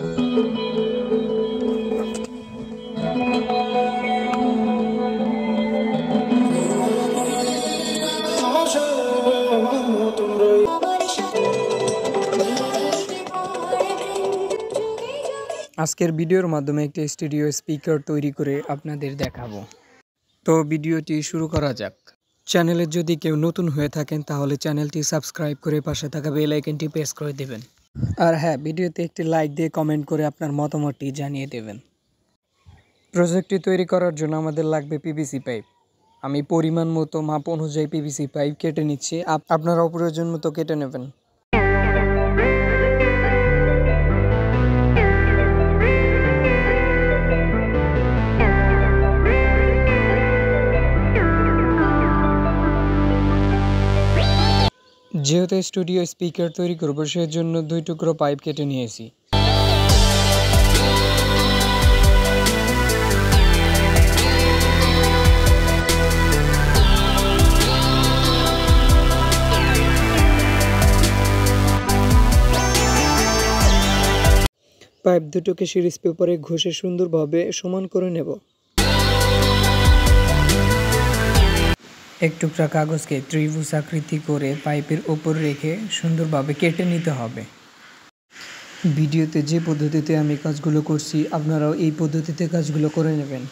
আজকের ভিডিওর মাধ্যমে একটি স্টুডিও স্পিকার তৈরি করে আপনাদের দেখাবো। তো ভিডিওটি শুরু করা যাক। চ্যানেলে যদি কেউ নতুন হয়ে থাকেন তাহলে চ্যানেলটি সাবস্ক্রাইব করে পাশে থাকা বেল আইকনটি প্রেস করে দেবেন। আর হ্যাঁ, ভিডিওতে একটি লাইক দিয়ে কমেন্ট করে আপনার মতামতটি জানিয়ে দেবেন। প্রজেক্টটি তৈরি করার জন্য আমাদের লাগবে পিভিসি পাইপ। আমি পরিমাণ মতো মাপ অনুযায়ী পিভিসি পাইপ কেটে নিচ্ছি, আপনারাও প্রয়োজন মতো কেটে নেবেন। যেহেতু স্টুডিও স্পিকার তৈরি করবো সেজন্য 2 টুকরো পাইপ কেটে নিয়েছি। পাইপ দুটোকে সিরিজ পেপারে ঘষে সুন্দরভাবে সমান করে নেব। এক টুকরা কাগজকে ত্রিভুজ আকৃতি করে পাইপের ওপর রেখে সুন্দরভাবে কেটে নিতে হবে। ভিডিওতে যে পদ্ধতিতে আমি কাজগুলো করছি আপনারাও এই পদ্ধতিতে কাজগুলো করে নেবেন।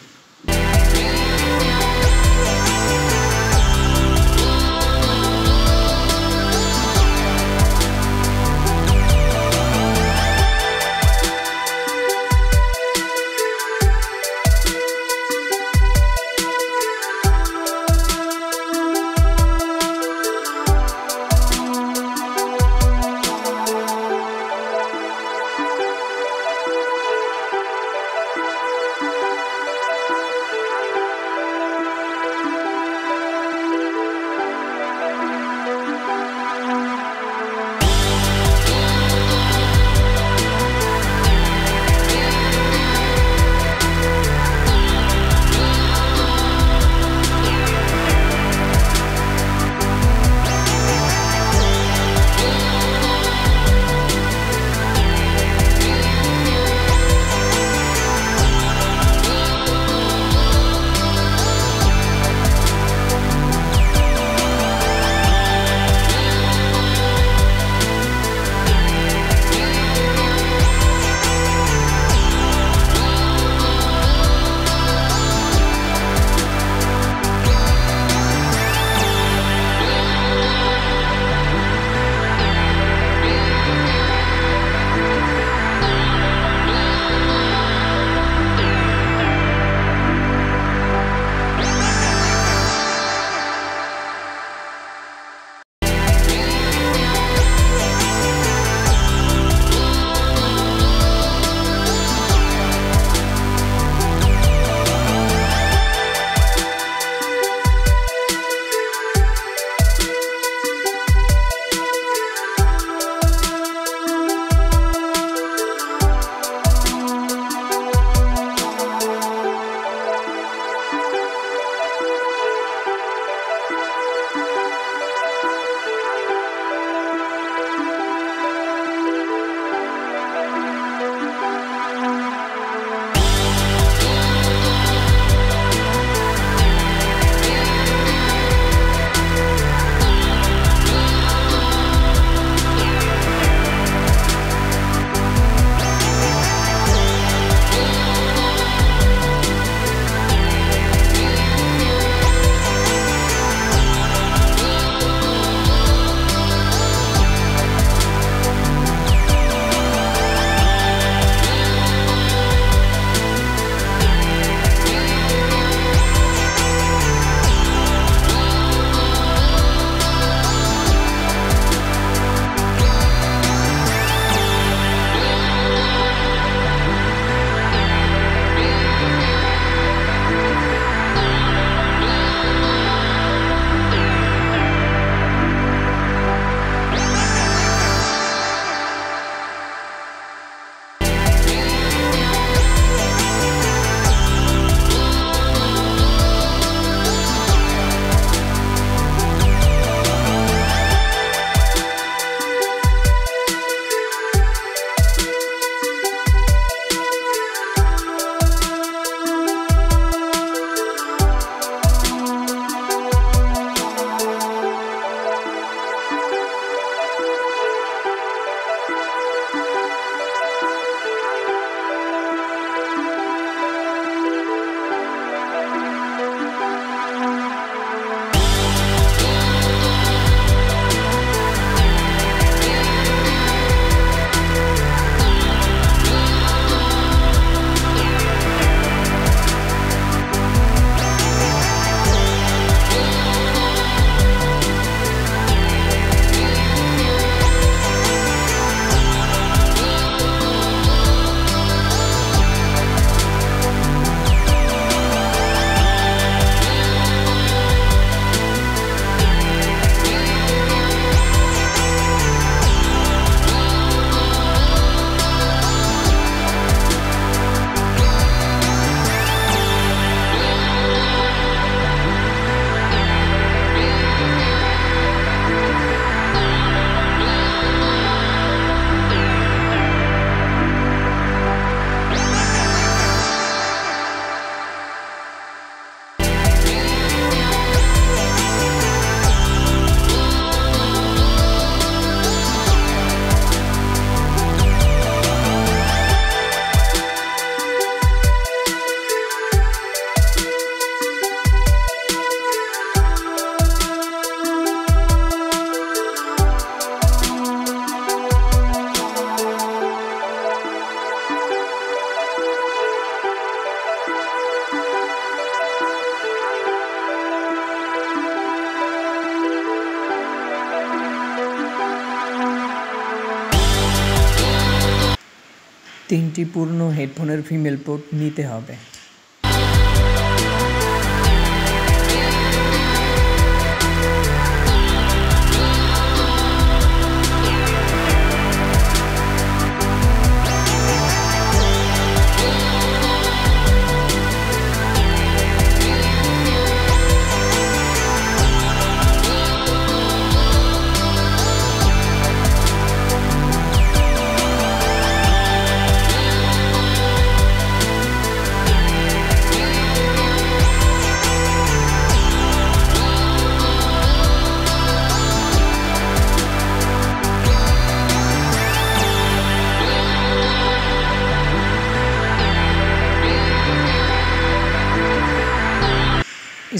3টি পূর্ণ হেডফোনের ফিমেল পোর্ট নিতে হবে।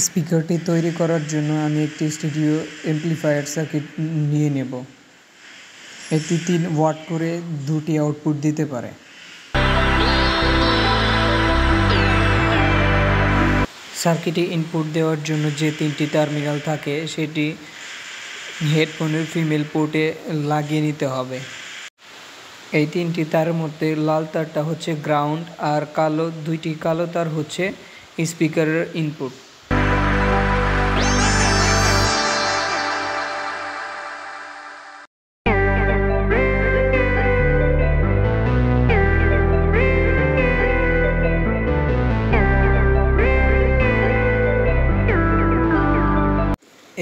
স্পিকারটি তৈরি করার জন্য আমি একটি স্টুডিও অ্যাম্প্লিফায়ার সার্কিট নিয়ে নেব। এটি 3 ওয়াট করে 2টি আউটপুট দিতে পারে। সার্কিটে ইনপুট দেওয়ার জন্য যে 3টি টার্মিনাল থাকে সেটি হেডফোনের ফিমেল পোর্টে লাগিয়ে নিতে হবে। এই 3টি তারের মধ্যে লাল তারটা হচ্ছে গ্রাউন্ড আর 2টি কালো তার হচ্ছে স্পিকারের ইনপুট।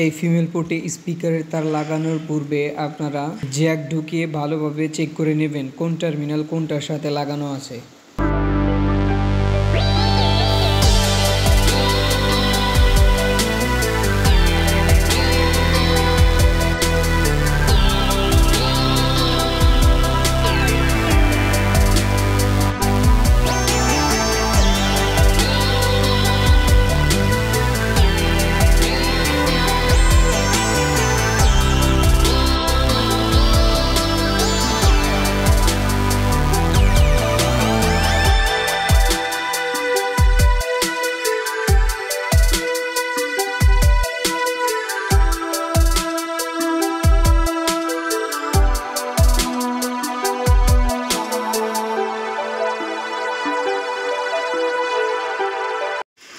এই ফিমেল পোর্টে স্পিকারের তার লাগানোর পূর্বে আপনারা জ্যাক ঢুকিয়ে ভালোভাবে চেক করে নেবেন কোন টার্মিনাল কোনটার সাথে লাগানো আছে।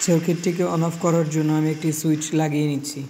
সার্কিটটিকে অন অফ করার জন্য আমি একটি সুইচ লাগিয়ে নিচ্ছি।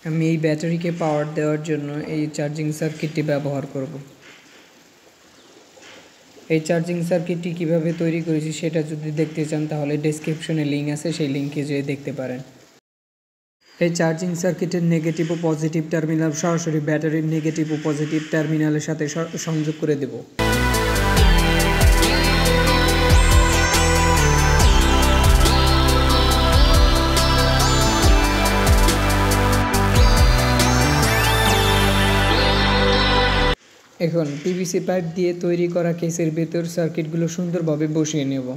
আমি এই ব্যাটারিকে পাওয়ার দেওয়ার জন্য এই চার্জিং সার্কিটটি ব্যবহার করব। এই চার্জিং সার্কিটটি কিভাবে তৈরি করেছি সেটা যদি দেখতে চান তাহলে ডেসক্রিপশনে লিঙ্ক আছে, সেই লিঙ্কে যেয়ে দেখতে পারেন। এই চার্জিং সার্কিটের নেগেটিভ ও পজিটিভ টার্মিনাল সরাসরি ব্যাটারির নেগেটিভ ও পজিটিভ টার্মিনালের সাথে সংযোগ করে দেব। এখন পিভিসি পাইপ দিয়ে তৈরি করা কেসের ভেতর সার্কিটগুলো সুন্দরভাবে বসিয়ে নেব।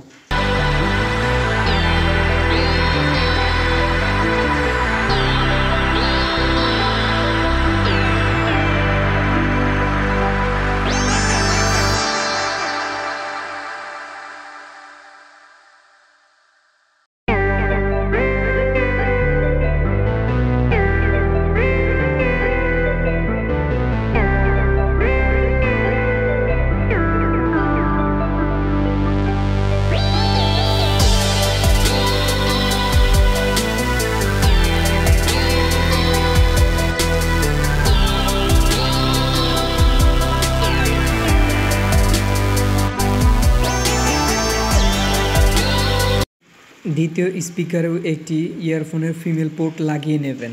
দ্বিতীয় স্পিকারেও একটি ইয়ারফোনের ফিমেল পোর্ট লাগিয়ে নেবেন।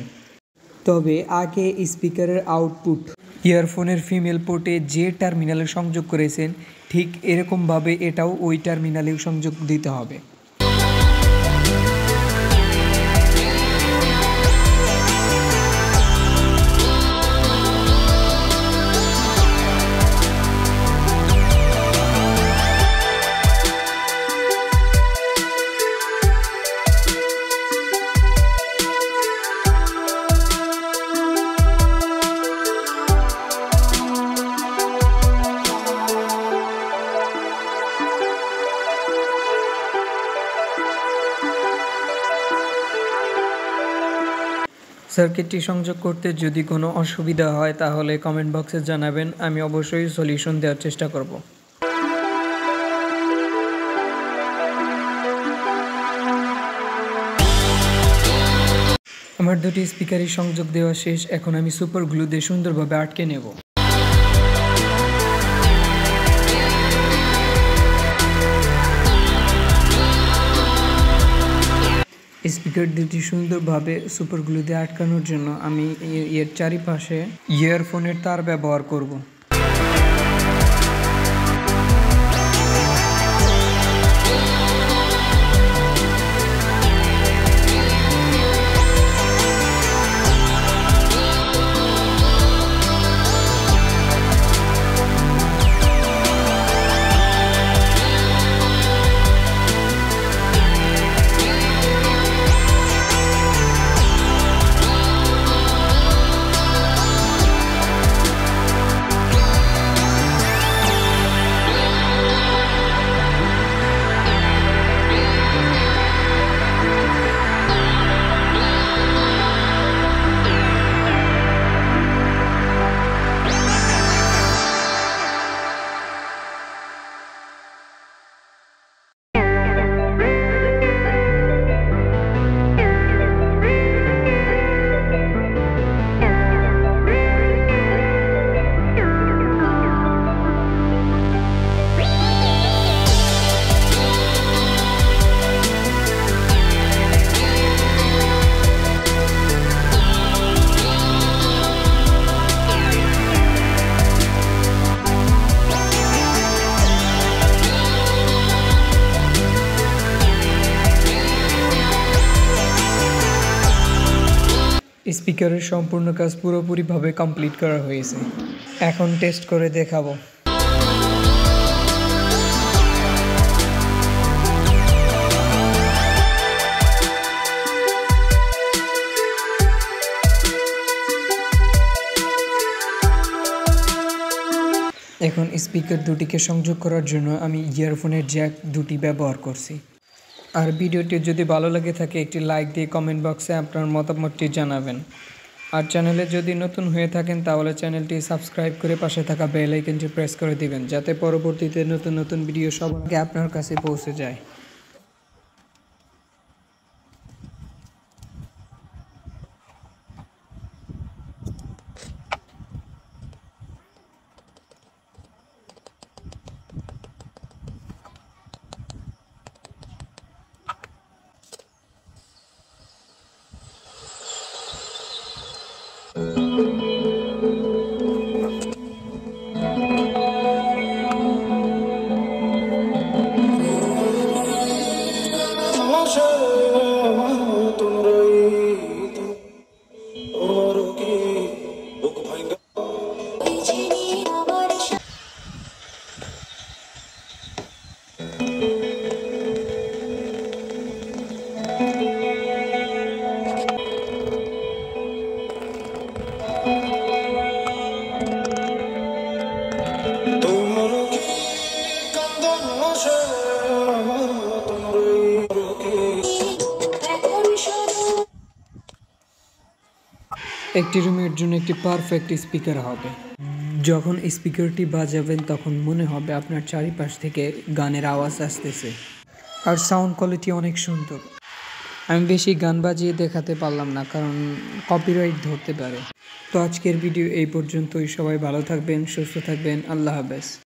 তবে আগে স্পিকারের আউটপুট ইয়ারফোনের ফিমেল পোর্টে যে টার্মিনালে সংযোগ করেছেন ঠিক এরকমভাবে এটাও ওই টার্মিনালেও সংযোগ দিতে হবে। সার্কিটটি সংযোগ করতে যদি কোনো অসুবিধা হয় তাহলে কমেন্ট বক্সে জানাবেন, আমি অবশ্যই সলিউশন দেওয়ার চেষ্টা করব। আমার দুটি স্পিকারই সংযোগ দেওয়া শেষ, এখন আমি সুপার গ্লু দিয়ে সুন্দরভাবে আটকে নেব। স্পিকার দুটি সুন্দরভাবে সুপার গ্লু দিয়ে আটকানোর জন্য আমি এর চারিপাশে ইয়ারফোনের তার ব্যবহার করব। স্পিকারের সম্পূর্ণ কাজ পুরোপুরিভাবে কমপ্লিট করা হয়েছে, এখন টেস্ট করে দেখাবো। এখন স্পিকার দুটিকে সংযোগ করার জন্য আমি ইয়ারফোনের জ্যাক দুটি ব্যবহার করছি। আর ভিডিওটি যদি ভালো লাগে থাকে একটি লাইক দিয়ে কমেন্ট বক্সে আপনার মতামতটি জানাবেন। আর চ্যানেলে যদি নতুন হয়ে থাকেন তাহলে চ্যানেলটি সাবস্ক্রাইব করে পাশে থাকা বেল আইকনটি প্রেস করে দিবেন, যাতে পরবর্তীতে নতুন নতুন ভিডিও সবার আগে আপনার কাছে পৌঁছে যায়। একটি রুমের জন্য একটি পারফেক্ট স্পিকার হবে। যখন স্পিকারটি বাজাবেন তখন মনে হবে আপনার চারিপাশ থেকে গানের আওয়াজ আসতেছে, আর সাউন্ড কোয়ালিটি অনেক সুন্দর। আমি বেশি গান বাজিয়ে দেখাতে পারলাম না, কারণ কপিরাইট ধরতে পারে। তো আজকের ভিডিও এই পর্যন্তই। সবাই ভালো থাকবেন, সুস্থ থাকবেন। আল্লাহ হাফেজ।